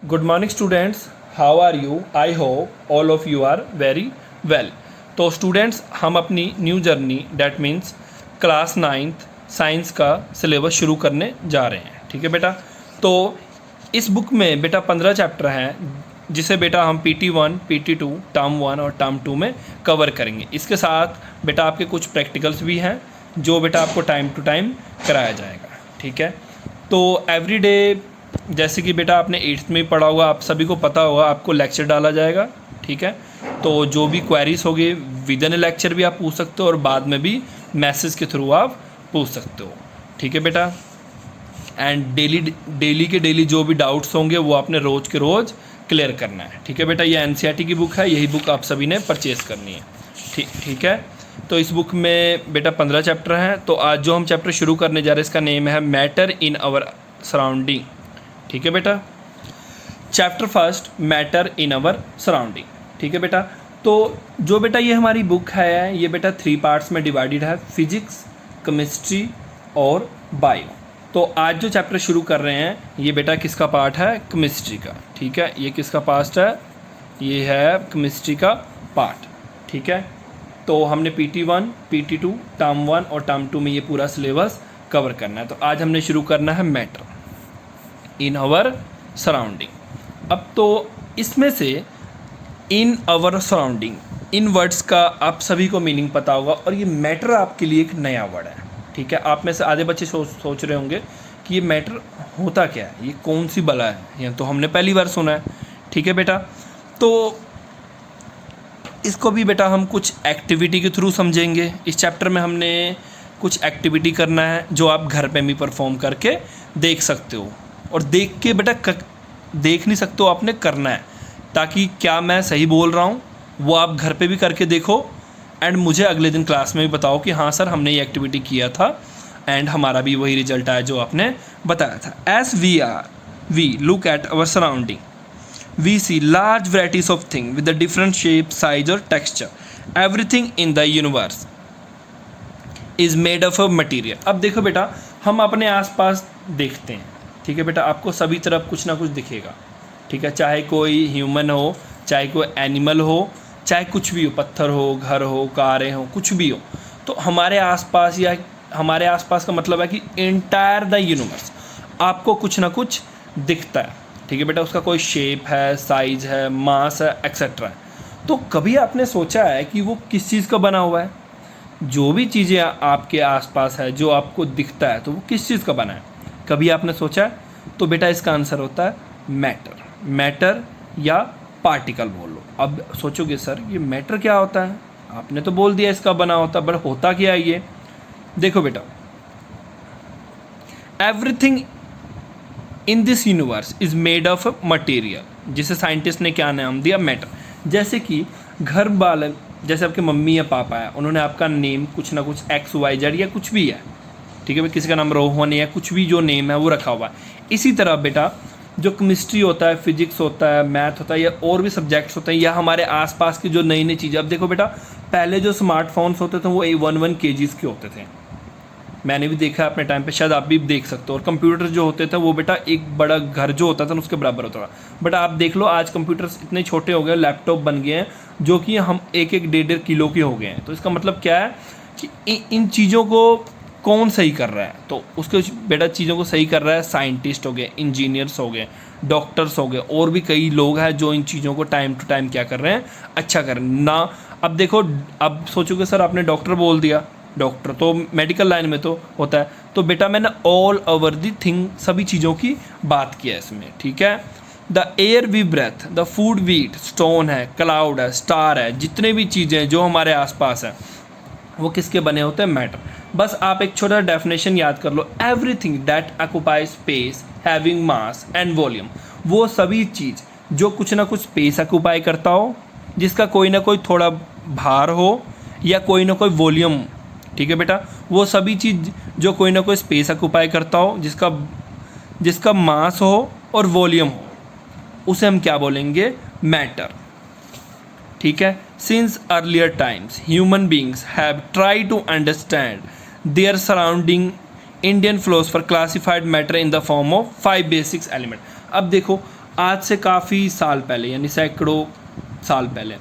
Good morning students, how are you? I hope all of you are very well. तो students, हम अपनी new journey that means class 9th science का syllabus शुरू करने जा रहे हैं। ठीक है बेटा। तो इस बुक में बेटा 15 चैप्टर हैं जिसे बेटा हम PT1, PT2, टर्म 1 और टर्म 2 में कवर करेंगे। इसके साथ बेटा आपके कुछ प्रैक्टिकल्स भी हैं जो बेटा आपको टाइम टू टाइम कराया जाएगा। ठीक है। तो एवरीडे जैसे कि बेटा आपने 8th में पढ़ा होगा, आप सभी को पता होगा, आपको लेक्चर डाला जाएगा। ठीक है। तो जो भी क्वेरीज होगी विद इन लेक्चर भी आप पूछ सकते हो और बाद में भी मैसेज के थ्रू आप पूछ सकते हो। ठीक है बेटा। एंड डेली जो भी डाउट्स होंगे वो आपने रोज़ के रोज़ क्लियर करना है। ठीक है बेटा। ये NCERT की बुक है, यही बुक आप सभी ने परचेज़ करनी है। ठीक है। तो इस बुक में बेटा 15 चैप्टर हैं। तो आज जो हम चैप्टर शुरू करने जा रहे हैं इसका नेम है मैटर इन आवर सराउंडिंग। ठीक है बेटा। Chapter first, matter in our surrounding. ठीक है बेटा। तो जो बेटा ये हमारी बुक है ये बेटा 3 पार्ट्स में डिवाइडेड है, फिजिक्स, केमिस्ट्री और बायो। तो आज जो चैप्टर शुरू कर रहे हैं ये बेटा किसका पार्ट है? केमिस्ट्री का। ठीक है। ये किसका पार्ट है? ये है केमिस्ट्री का पार्ट। ठीक है। तो हमने PT1, PT2, टर्म 1 और टर्म 2 में ये पूरा सिलेबस कवर करना है। तो आज हमने शुरू करना है मैटर इन आवर सराउंडिंग। अब तो इसमें से in our surrounding, in words का आप सभी को मीनिंग पता होगा और ये मैटर आपके लिए एक नया वर्ड है। ठीक है। आप में से आधे बच्चे सोच रहे होंगे कि ये मैटर होता क्या है, ये कौन सी बला है, ये तो हमने पहली बार सुना है। ठीक है बेटा। तो इसको भी बेटा हम कुछ एक्टिविटी के थ्रू समझेंगे। इस चैप्टर में हमने कुछ एक्टिविटी करना है जो आप घर पे भी परफॉर्म करके देख सकते हो और देख के बेटा देख नहीं सकते हो, आपने करना है, ताकि क्या मैं सही बोल रहा हूँ वो आप घर पे भी करके देखो एंड मुझे अगले दिन क्लास में भी बताओ कि हाँ सर हमने ये एक्टिविटी किया था एंड हमारा भी वही रिजल्ट आया जो आपने बताया था। As we look at our surrounding we see large varieties of things with the different shape, size or texture. Everything in the universe is made of a material. अब देखो बेटा, हम अपने आसपास देखते हैं। ठीक है बेटा। आपको सभी तरफ कुछ ना कुछ दिखेगा। ठीक है। चाहे कोई ह्यूमन हो, चाहे कोई एनिमल हो, चाहे कुछ भी हो, पत्थर हो, घर हो, कारें हो, कुछ भी हो, तो हमारे आसपास या हमारे आसपास का मतलब है कि एंटायर द यूनिवर्स आपको कुछ ना कुछ दिखता है। ठीक है बेटा। उसका कोई शेप है, साइज है, मास है, एक्सेट्रा है। तो कभी आपने सोचा है कि वो किस चीज़ का बना हुआ है? जो भी चीज़ें आपके आसपास है जो आपको दिखता है तो वो किस चीज़ का बना है? कभी आपने सोचा है? तो बेटा इसका आंसर होता है मैटर या पार्टिकल बोल लो। अब सोचोगे सर ये मैटर क्या होता है, आपने तो बोल दिया इसका बना होता है, बट होता क्या है ये? देखो बेटा, everything in this universe is made of material, जिसे साइंटिस्ट ने क्या नाम दिया? मैटर। जैसे कि घर वाले, जैसे आपके मम्मी या पापा है, उन्होंने आपका नेम कुछ ना कुछ XYZ या कुछ भी है। ठीक है भाई। किसी का नाम रोहन या कुछ भी जो नेम है वो रखा हुआ है। इसी तरह बेटा जो केमिस्ट्री होता है, फिजिक्स होता है, मैथ होता है या और भी सब्जेक्ट्स होते हैं या हमारे आसपास की जो नई नई चीज़ें, अब देखो बेटा पहले जो स्मार्टफोन्स होते थे वो 1 kgs के होते थे। मैंने भी देखा अपने टाइम पे, शायद आप भी देख सकते हो। और कंप्यूटर जो होते थे वो बेटा एक बड़ा घर जो होता था ना उसके बराबर होता था। बट आप देख लो आज कंप्यूटर्स इतने छोटे हो गए, लैपटॉप बन गए हैं जो कि हम 1-1, 1.5 किलो के हो गए हैं। तो इसका मतलब क्या है कि इन चीज़ों को कौन सही कर रहा है? तो उसके बेटा चीज़ों को सही कर रहा है साइंटिस्ट हो गए, इंजीनियर्स हो गए, डॉक्टर्स हो गए, और भी कई लोग हैं जो इन चीज़ों को टाइम टू टाइम क्या कर रहे हैं? अच्छा कर रहे हैं ना। अब देखो, अब सोचोगे सर आपने डॉक्टर बोल दिया, डॉक्टर तो मेडिकल लाइन में तो होता है। तो बेटा मैंने ऑल ओवर दी थिंग, सभी चीज़ों की बात की है इसमें। ठीक है। The air we breathe, the food we eat, stone है, क्लाउड है, स्टार है, जितने भी चीज़ें जो हमारे आसपास हैं वो किसके बने होते हैं? मैटर। बस आप एक छोटा डेफिनेशन याद कर लो, everything that occupy space having mass and volume. वो सभी चीज़ जो कुछ ना कुछ स्पेस ऑक्यूपाई करता हो, जिसका कोई ना कोई थोड़ा भार हो या कोई ना कोई वॉल्यूम। ठीक है बेटा। वो सभी चीज़ जो कोई ना कोई स्पेस ऑक्यूपाई करता हो, जिसका मास हो और वॉल्यूम हो, उसे हम क्या बोलेंगे? मैटर। ठीक है। Since earlier times human beings have try to understand their surrounding, Indian philosopher classified matter in the form of 5 basics element. अब देखो आज से काफ़ी साल पहले यानी सैकड़ों साल पहले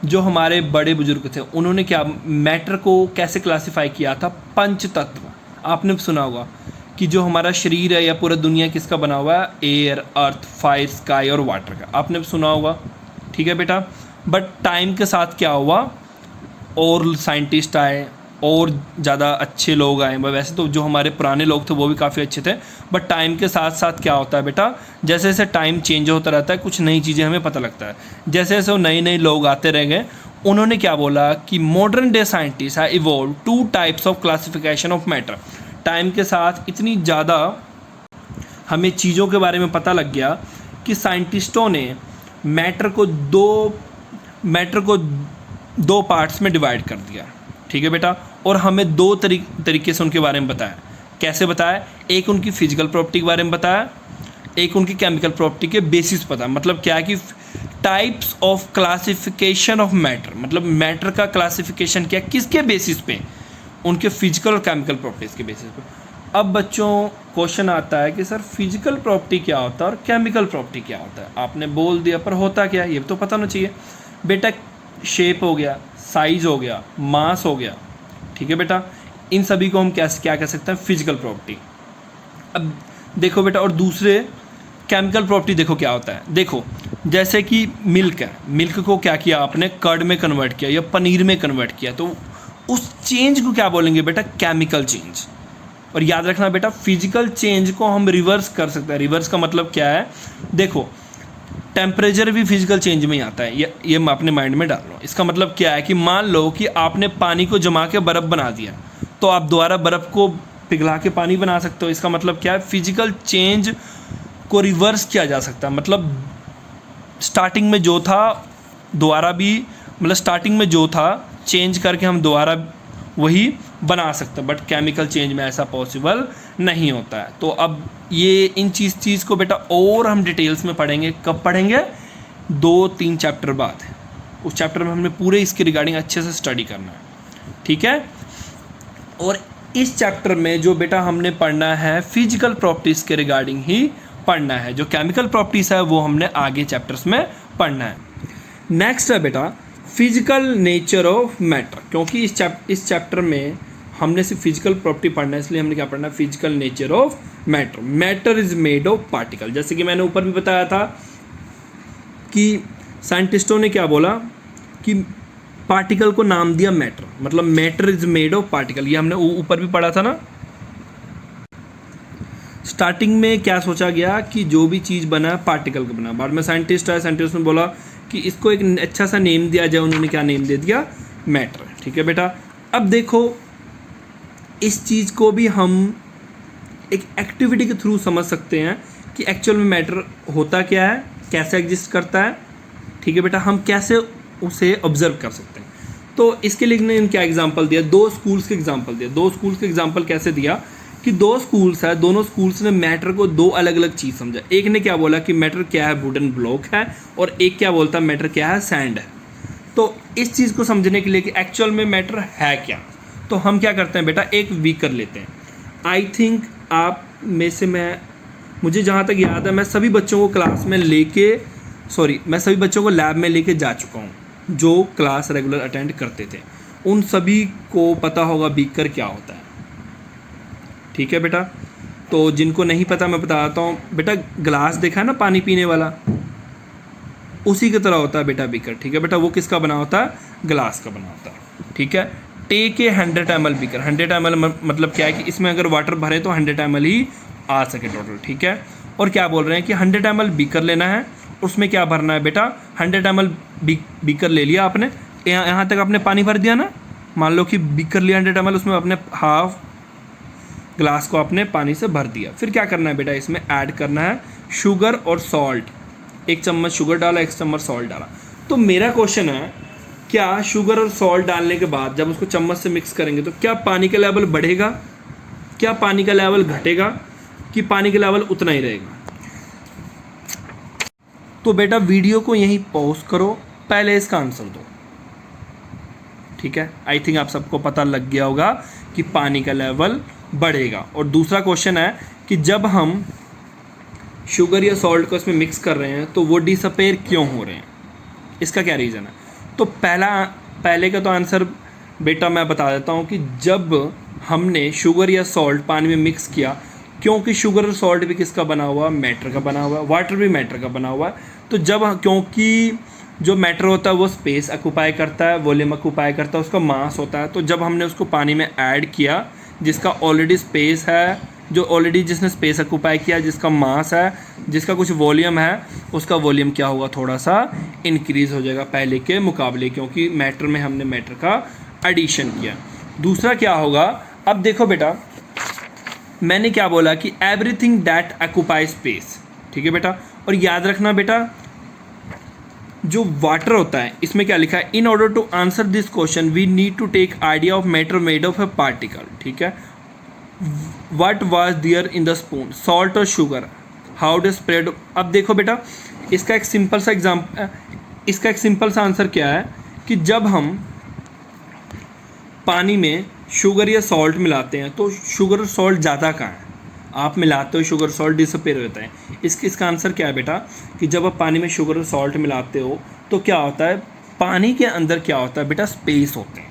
जो हमारे बड़े बुजुर्ग थे उन्होंने क्या मैटर को कैसे क्लासिफाई किया था, पंच तत्व। आपने सुना होगा कि जो हमारा शरीर है या पूरा दुनिया किसका बना हुआ है, एयर, अर्थ, फायर, स्काई और वाटर का। आपने सुना होगा, ठीक है बेटा। बट टाइम के साथ क्या हुआ, और साइंटिस्ट आए और ज़्यादा अच्छे लोग आए। वैसे तो जो हमारे पुराने लोग थे वो भी काफ़ी अच्छे थे, बट टाइम के साथ साथ क्या होता है बेटा, जैसे जैसे टाइम चेंज होता रहता है कुछ नई चीज़ें हमें पता लगता है। जैसे जैसे वो नए नए लोग आते रह गए, उन्होंने क्या बोला कि modern day scientist have evolve 2 types of classification of matter. Time के साथ इतनी ज़्यादा हमें चीज़ों के बारे में पता लग गया कि साइंटिस्टों ने मैटर को दो पार्ट्स में डिवाइड कर दिया, ठीक है बेटा। और हमें दो तरीके से उनके बारे में बताया। कैसे बताया, एक उनकी फिजिकल प्रॉपर्टी के बारे में बताया, एक उनकी केमिकल प्रॉपर्टी के बेसिस पता। मतलब क्या है कि types of classification of matter, मतलब मैटर का क्लासिफिकेशन क्या, किसके बेसिस पे, उनके फिजिकल और केमिकल प्रॉपर्टीज़ के बेसिस पे। अब बच्चों क्वेश्चन आता है कि सर फिजिकल प्रॉपर्टी क्या होता है और केमिकल प्रॉपर्टी क्या होता है। आपने बोल दिया, पर होता क्या है ये तो पता होना चाहिए बेटा। शेप हो गया, साइज हो गया, मास हो गया, ठीक है बेटा। इन सभी को हम क्या कह सकते हैं, फिजिकल प्रॉपर्टी। अब देखो बेटा, और दूसरे केमिकल प्रॉपर्टी देखो क्या होता है। देखो जैसे कि मिल्क है, मिल्क को क्या किया आपने, कर्ड में कन्वर्ट किया या पनीर में कन्वर्ट किया, तो उस चेंज को क्या बोलेंगे बेटा, केमिकल चेंज। और याद रखना बेटा, फिजिकल चेंज को हम रिवर्स कर सकते हैं। रिवर्स का मतलब क्या है, देखो टेम्परेचर भी फिजिकल चेंज में ही आता है, ये मैं अपने माइंड में डाल रहा हूँ। इसका मतलब क्या है कि मान लो कि आपने पानी को जमा के बर्फ़ बना दिया, तो आप दोबारा बर्फ़ को पिघला के पानी बना सकते हो। इसका मतलब क्या है, फिजिकल चेंज को रिवर्स किया जा सकता है। मतलब स्टार्टिंग में जो था दोबारा भी, मतलब स्टार्टिंग में जो था चेंज करके हम दोबारा वही बना सकते हैं, बट केमिकल चेंज में ऐसा पॉसिबल नहीं होता है। तो अब ये इन चीज़ को बेटा और हम डिटेल्स में पढ़ेंगे। कब पढ़ेंगे, 2-3 चैप्टर बाद। उस चैप्टर में हमने पूरे इसके रिगार्डिंग अच्छे से स्टडी करना है, ठीक है। और इस चैप्टर में जो बेटा हमने पढ़ना है फिजिकल प्रॉपर्टीज़ के रिगार्डिंग ही पढ़ना है। जो केमिकल प्रॉपर्टीज़ है वो हमने आगे चैप्टर्स में पढ़ना है। नेक्स्ट है बेटा फिजिकल नेचर ऑफ मैटर। क्योंकि इस चैप्टर में हमने सिर्फ फिजिकल प्रॉपर्टी पढ़ना है, इसलिए हमने क्या पढ़ना है, physical nature of matter. Matter is made of particle. जैसे कि मैंने ऊपर भी बताया था कि साइंटिस्टों ने क्या बोला कि पार्टिकल को नाम दिया मैटर, मतलब matter is made of particle. ये हमने ऊपर भी पढ़ा था ना। स्टार्टिंग में क्या सोचा गया कि जो भी चीज़ बना पार्टिकल का बना, बाद में साइंटिस्ट आए, साइंटिस्ट ने बोला कि इसको एक अच्छा सा नेम दिया जाए। उन्होंने क्या नेम दे दिया, मैटर, ठीक है बेटा। अब देखो इस चीज़ को भी हम एक एक्टिविटी के थ्रू समझ सकते हैं कि एक्चुअल में मैटर होता क्या है, कैसे एग्जिस्ट करता है, ठीक है बेटा। हम कैसे उसे ऑब्जर्व कर सकते हैं। तो इसके लिए ने क्या एग्जांपल दिया, 2 स्कूल्स के एग्जांपल दिया। 2 स्कूल्स के एग्जांपल कैसे दिया कि 2 स्कूल्स है, दोनों स्कूल्स ने मैटर को 2 अलग अलग चीज़ समझा। एक ने क्या बोला कि मैटर क्या है, वुडन ब्लॉक है, और एक क्या बोलता है मैटर क्या है, सैंड है। तो इस चीज़ को समझने के लिए कि एक्चुअल में मैटर है क्या, तो हम क्या करते हैं बेटा, एक बीकर लेते हैं। आई थिंक आप में से मुझे जहाँ तक याद है, मैं सभी बच्चों को क्लास में मैं सभी बच्चों को लैब में लेके जा चुका हूँ जो क्लास रेगुलर अटेंड करते थे। उन सभी को पता होगा बीकर क्या होता है, ठीक है बेटा। तो जिनको नहीं पता मैं बताता हूँ बेटा, ग्लास देखा है ना पानी पीने वाला, उसी की तरह होता है बेटा बीकर, ठीक है बेटा। वो किसका बना होता है, ग्लास का बना होता है, ठीक है। Take a 100 ml beaker. 100 ml मतलब क्या है कि इसमें अगर वाटर भरे तो 100 ml ही आ सके टोटल, ठीक है। और क्या बोल रहे हैं कि 100 ml बीकर लेना है, उसमें क्या भरना है बेटा, 100 ml बीकर ले लिया आपने, यहाँ तक आपने पानी भर दिया ना। मान लो कि बीकर लिया 100 ml, उसमें अपने हाफ ग्लास को आपने पानी से भर दिया। फिर क्या करना है बेटा, इसमें ऐड करना है शुगर और सॉल्ट। 1 चम्मच शुगर डाला, 1 चम्मच सॉल्ट डाला। तो मेरा क्वेश्चन है, क्या शुगर और सॉल्ट डालने के बाद जब उसको चम्मच से मिक्स करेंगे तो क्या पानी का लेवल बढ़ेगा, क्या पानी का लेवल घटेगा, कि पानी का लेवल उतना ही रहेगा। तो बेटा वीडियो को यहीं पॉज करो, पहले इसका आंसर दो, ठीक है। आई थिंक आप सबको पता लग गया होगा कि पानी का लेवल बढ़ेगा। और दूसरा क्वेश्चन है कि जब हम शुगर या सॉल्ट को इसमें मिक्स कर रहे हैं तो वो डिसअपेयर क्यों हो रहे हैं, इसका क्या रीज़न है? तो पहले का तो आंसर बेटा मैं बता देता हूँ कि जब हमने शुगर या सॉल्ट पानी में मिक्स किया, क्योंकि शुगर और सॉल्ट भी किसका बना हुआ, मैटर का बना हुआ है, वाटर भी मैटर का बना हुआ है। तो जब क्योंकि जो मैटर होता है वो स्पेस ऑक्यूपाई करता है, वॉल्यूम ऑक्यूपाई करता है, उसका मास होता है। तो जब हमने उसको पानी में ऐड किया जिसका ऑलरेडी स्पेस है, जो ऑलरेडी जिसने स्पेस ऑक्यूपाई किया, जिसका मास है, जिसका कुछ वॉल्यूम है, उसका वॉल्यूम क्या होगा, थोड़ा सा इंक्रीज़ हो जाएगा पहले के मुकाबले, क्योंकि मैटर में हमने मैटर का एडिशन किया। दूसरा क्या होगा, अब देखो बेटा मैंने क्या बोला कि एवरीथिंग दैट ऑक्यूपाई स्पेस, ठीक है बेटा। और याद रखना बेटा जो वाटर होता है इसमें क्या लिखा है, in order to answer this question we need to take idea of matter made of a particle, ठीक है। What was there in the spoon, salt और शुगर, हाउ डू स्प्रेड। अब देखो बेटा इसका एक सिंपल सा आंसर क्या है कि जब हम पानी में शुगर या सॉल्ट मिलाते हैं तो शुगर और सॉल्ट ज़्यादा कहाँ है, आप मिलाते हो शुगर सॉल्ट डिसअपेयर होता है। इसका आंसर क्या है बेटा कि जब आप पानी में शुगर और सॉल्ट मिलाते हो तो क्या होता है, पानी के अंदर क्या होता है बेटा, स्पेस होते हैं,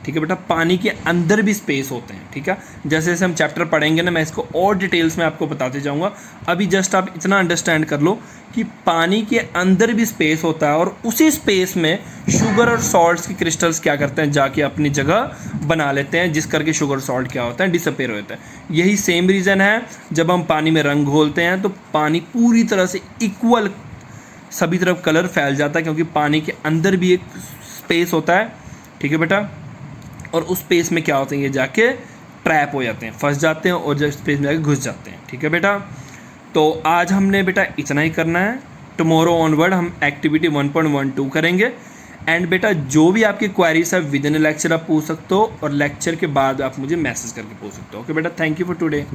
ठीक है बेटा। पानी के अंदर भी स्पेस होते हैं, ठीक है। जैसे जैसे हम चैप्टर पढ़ेंगे ना मैं इसको और डिटेल्स में आपको बताते जाऊंगा। अभी जस्ट आप इतना अंडरस्टैंड कर लो कि पानी के अंदर भी स्पेस होता है और उसी स्पेस में शुगर और सॉल्ट्स के क्रिस्टल्स क्या करते हैं, जाके अपनी जगह बना लेते हैं, जिस करके शुगर सॉल्ट क्या होता है, डिसअपेयर होता है। यही सेम रीज़न है जब हम पानी में रंग घोलते हैं तो पानी पूरी तरह से इक्वल सभी तरफ कलर फैल जाता है, क्योंकि पानी के अंदर भी एक स्पेस होता है, ठीक है बेटा। और उस स्पेस में क्या होते हैं, ये जाके ट्रैप हो जाते हैं, फंस जाते हैं और जब स्पेस में जाके घुस जाते हैं, ठीक है बेटा। तो आज हमने बेटा इतना ही करना है। टुमारो ऑनवर्ड हम एक्टिविटी 1.12 करेंगे। एंड बेटा जो भी आपकी क्वेरीज है विद इन लेक्चर आप पूछ सकते हो और लेक्चर के बाद आप मुझे मैसेज करके पूछ सकते हो। ओके बेटा, थैंक यू फॉर टुडे।